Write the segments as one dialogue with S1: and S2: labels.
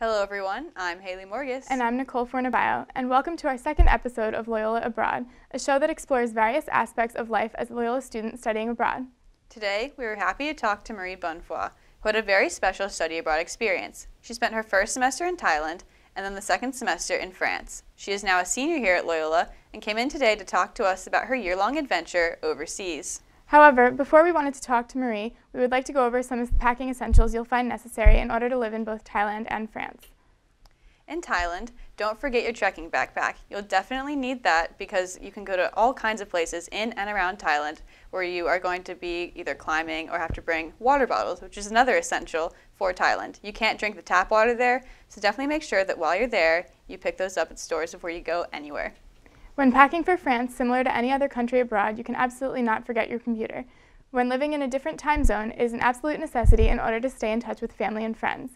S1: Hello everyone, I'm Haley Morgus.
S2: And I'm Nicole Fornabayo, and welcome to our second episode of Loyola Abroad, a show that explores various aspects of life as a Loyola student studying abroad.
S1: Today, we were happy to talk to Marie Bonnefoy, who had a very special study abroad experience. She spent her first semester in Thailand and then the second semester in France. She is now a senior here at Loyola and came in today to talk to us about her year-long adventure overseas.
S2: However, before we wanted to talk to Marie, we would like to go over some of the packing essentials you'll find necessary in order to live in both Thailand and France.
S1: In Thailand, don't forget your trekking backpack. You'll definitely need that because you can go to all kinds of places in and around Thailand where you are going to be either climbing or have to bring water bottles, which is another essential for Thailand. You can't drink the tap water there, so definitely make sure that while you're there, you pick those up at stores before you go anywhere.
S2: When packing for France, similar to any other country abroad, you can absolutely not forget your computer. When living in a different time zone, it is an absolute necessity in order to stay in touch with family and friends.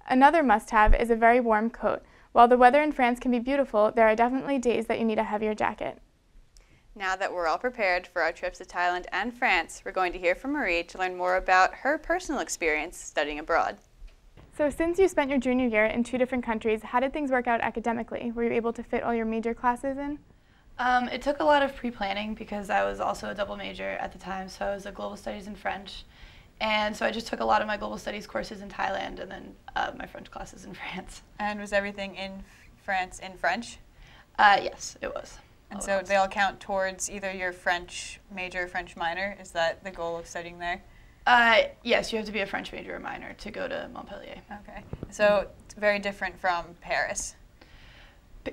S2: Another must-have is a very warm coat. While the weather in France can be beautiful, there are definitely days that you need a heavier jacket.
S1: Now that we're all prepared for our trips to Thailand and France, we're going to hear from Marie to learn more about her personal experience studying abroad.
S2: So since you spent your junior year in 2 different countries, how did things work out academically? Were you able to fit all your major classes in?
S3: It took a lot of pre-planning because I was also a double major at the time, so I was a global studies and French. And so I just took a lot of my global studies courses in Thailand and then my French classes in France.
S1: And was everything in France in French?
S3: Yes, it was.
S1: And so they all count towards either your French major or French minor? Is that the goal of studying there?
S3: Yes, you have to be a French major or minor to go to Montpellier.
S1: Okay. So it's very different from Paris.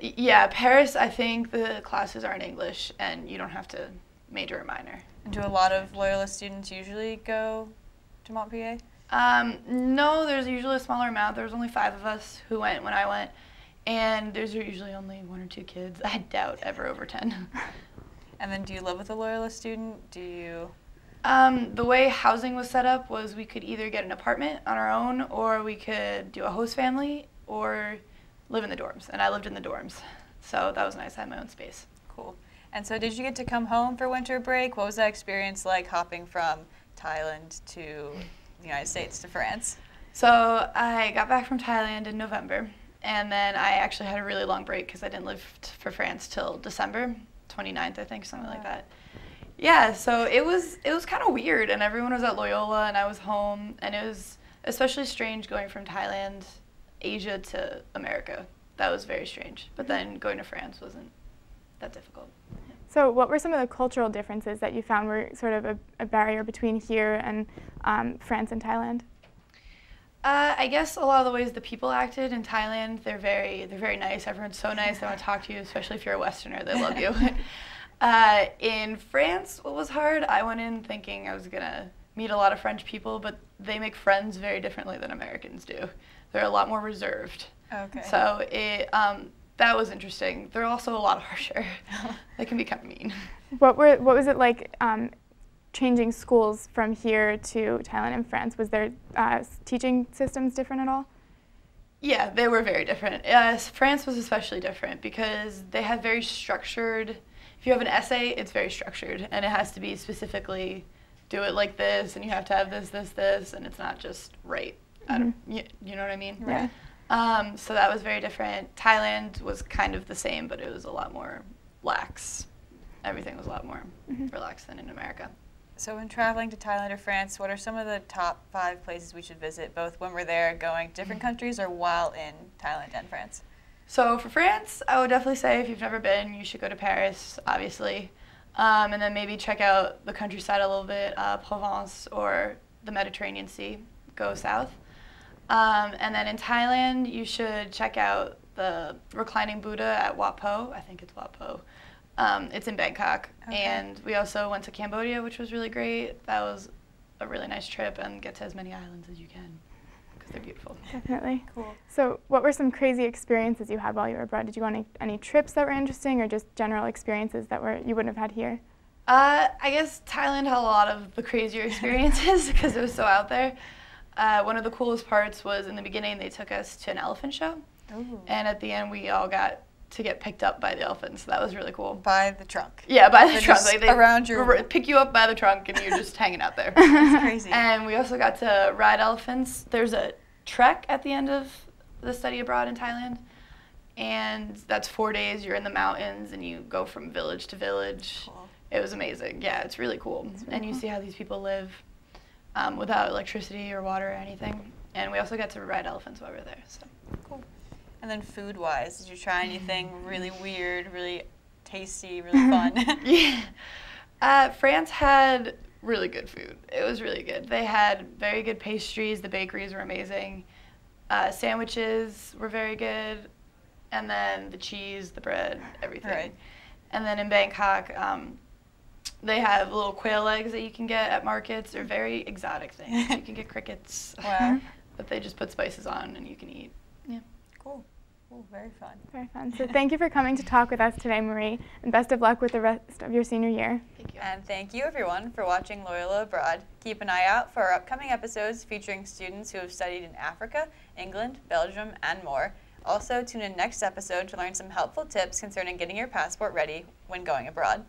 S3: Yeah, Paris, I think the classes are in English and you don't have to major or minor.
S1: And do a lot of Loyola students usually go to Montpellier?
S3: No, there's usually a smaller amount. There was only 5 of us who went when I went, and there's usually only 1 or 2 kids. I doubt ever over 10.
S1: And then do you live with a Loyola student? Do you?
S3: The way housing was set up was we could either get an apartment on our own or we could do a host family or live in the dorms, and I lived in the dorms, so that was nice. I had my own space.
S1: Cool. And so did you get to come home for winter break? What was that experience like hopping from Thailand to the United States to France?
S3: So I got back from Thailand in November, and then I actually had a really long break because I didn't live for France till December 29th, I think, something like that. Yeah, so it was kind of weird, and everyone was at Loyola, and I was home, and it was especially strange going from Thailand, Asia to America. That was very strange. But then going to France wasn't that difficult. Yeah.
S2: So what were some of the cultural differences that you found were sort of a barrier between here and France and Thailand?
S3: I guess a lot of the ways the people acted in Thailand, they're very nice. Everyone's so nice. They want to talk to you, especially if you're a Westerner. They love you. In France, what was hard, I went in thinking I was going to meet a lot of French people, but they make friends very differently than Americans do. They're a lot more reserved.
S1: Okay.
S3: So that was interesting. They're also a lot harsher. They can be kind of mean.
S2: What was it like changing schools from here to Thailand and France? Was their teaching systems different at all?
S3: Yeah, they were very different. France was especially different because they have very structured, if you have an essay, it's very structured, and it has to be specifically do it like this, and you have to have this, and it's not just right. You know what I mean?
S2: Yeah.
S3: So that was very different. Thailand was kind of the same, but it was a lot more lax. Everything was a lot more relaxed than in America.
S1: So when traveling to Thailand or France, what are some of the top 5 places we should visit, both when we're there going to different countries or while in Thailand and France?
S3: So for France, I would definitely say if you've never been, you should go to Paris, obviously. And then maybe check out the countryside a little bit, Provence or the Mediterranean Sea. Go south. And then in Thailand, you should check out the reclining Buddha at Wat Po. I think it's Wat Po. It's in Bangkok. Okay. And we also went to Cambodia, which was really great. That was a really nice trip, and get to as many islands as you can because they're beautiful.
S2: Definitely.
S1: Cool.
S2: So what were some crazy experiences you had while you were abroad? Did you go on any trips that were interesting or just general experiences that you wouldn't have had here?
S3: I guess Thailand had a lot of the crazier experiences because it was so out there. One of the coolest parts was in the beginning they took us to an elephant show.
S1: Ooh.
S3: And at the end we all got to get picked up by the elephants. So that was really cool.
S1: By the trunk?
S3: Yeah, by the trunk.
S1: Like they around your...
S3: pick you up by the trunk and you're just hanging out there.
S1: That's crazy.
S3: And we also got to ride elephants. There's a trek at the end of the study abroad in Thailand. And that's 4 days. You're in the mountains and you go from village to village.
S1: Cool.
S3: It was amazing. Yeah, it's really cool. And you see how these people live without electricity or water or anything. And we also got to ride elephants while we were there. So
S1: Cool. And then food-wise, did you try anything really weird, really tasty, really fun?
S3: Yeah. France had really good food. It was really good. They had very good pastries. The bakeries were amazing. Sandwiches were very good. And then the cheese, the bread, everything.
S1: Right.
S3: And then in Bangkok, they have little quail eggs that you can get at markets. They're very exotic things. You can get crickets
S1: Wow.
S3: that they just put spices on and you can eat. Yeah.
S1: Cool. Cool. Very fun.
S2: Very fun. So thank you for coming to talk with us today, Marie, and best of luck with the rest of your senior year.
S3: Thank you.
S1: And thank you, everyone, for watching Loyola Abroad. Keep an eye out for our upcoming episodes featuring students who have studied in Africa, England, Belgium, and more. Also, tune in next episode to learn some helpful tips concerning getting your passport ready when going abroad.